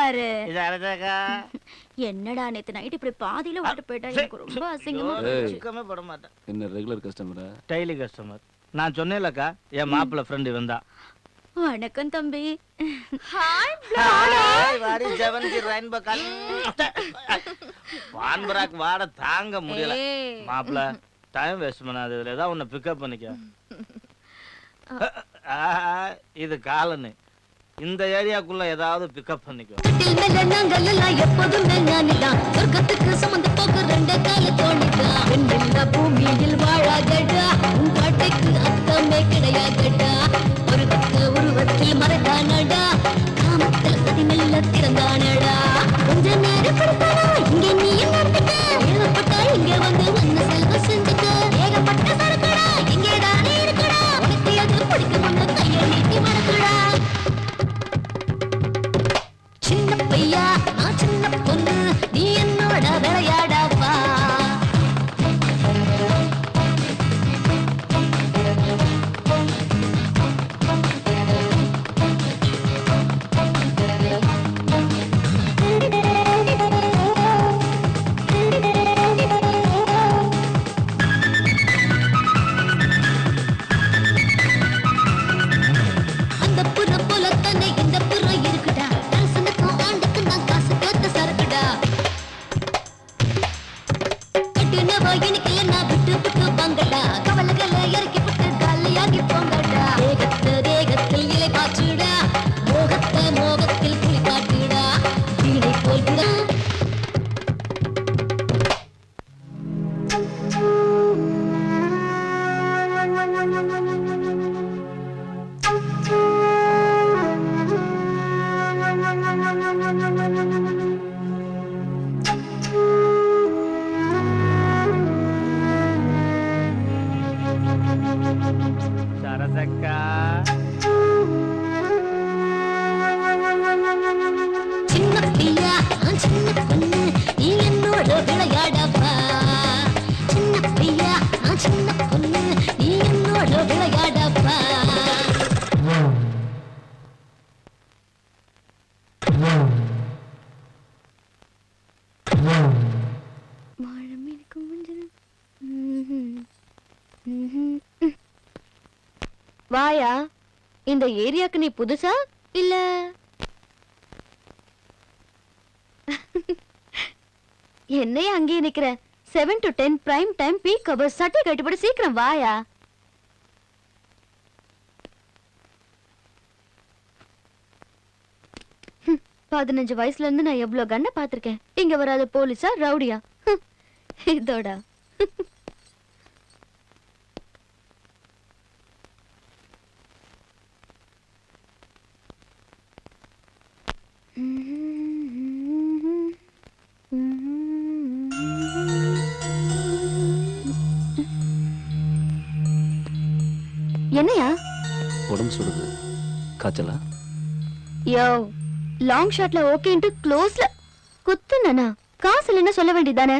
பாரு. என்னடா நேத்து நைட் இப்படி பாதியில விட்டு போயிட்டா எனக்கு ரொம்ப அசிங்கமா சுக்கமே பட மாட்டேன். என்ன ரெகுலர் கஸ்டமரா? Daily customer. நான் சொன்னேன்லக்கா என் மாப்பிள்ள ஃப்ரெண்ட் வந்தா. வணக்கம் தம்பி. ஹாய் வாடி ஜெவன்கி ரெயின்போ கால். வான்பராக் வாட தாங்க முடியல. மாப்பிள்ள டைம் வேஸ்ட் பண்ணாத, இதுல ஏதாவது உன்னை பிக்கப் பண்ணிக்க. இது காலனு இந்த ஏரியாக்குள்ள ஏதாவது பிக்கப் பண்ணிக்கோ. சொர்க்கத்துக்கு சமந்து போக்கு ரெண்டு கால தோணிக்கா பூமியில் வாழாதடா உன் பாட்டைக்கு அர்த்தமே கிடையாதடா ஒரு பக்க உருவத்தில் மறைத்தானடா காமத்தில் அதி மெல்ல திறந்தானடா கொஞ்ச நேரம் கொடுத்தானா இங்கே நீ நடந்துக்க ஏகப்பட்டா இங்கே வந்து மண்ண செல்வ செஞ்சுக்க ஏகப்பட்ட சரக்கடா இங்கே தானே இருக்கடா உனக்கு எது பிடிக்கும் ஒன்று கையை நீட்டி மறக்கடா சின்ன பையா நான் சின்ன பொண்ணு நீ என்னோட விளையாடாப்பா அந்த புற போல தானே இந்த புறம் இருக்குடா அரசனுக்கும் ஆண்டுக்கும் நான் காசு கேட்ட சரக்குடா கட்டுனவா எனக்கு என்ன விட்டு விட்டு வாங்கடா கவலைகளை இறக்கி விட்டு காலியாகி போங்கடா தேகத்தில் இலை பாச்சுடா மோகத்தில் புலி காட்டுடா வீணை போல்குடா சரசக்கா சின்ன பிள்ளையா நான் சின்ன பொண்ணு நீ என்னோட விளையாடப்பா சின்ன பிள்ளையா நான் சின்ன பொண்ணு நீ என்னோட விளையாடப்பா வாயா, இந்த ஏரியாக்கு நீ புதுசா இல்ல? என்னைய அங்கேயே நிக்கிற? 7 to 10 பிரைம் டைம் பீக் அவர் சட்டை கட்டிப்பட சீக்கிரம் வாயா. ஹம், 15 வயசுல இருந்து நான் எவ்வளவு கண்ணை பாத்திருக்கேன். இங்க வராத போலீஸா ரவுடியா? இதோட என்னையா உடம்பு சுடுது, காய்ச்சலா? யோ, லாங் ஷாட்ல ஓகேன்ட்டு க்ளோஸ்ல குத்துனா காசு இல்லைன்னு சொல்ல வேண்டியதானே?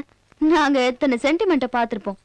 நாங்க எத்தனை சென்டிமெண்ட்டை பார்த்திருப்போம்.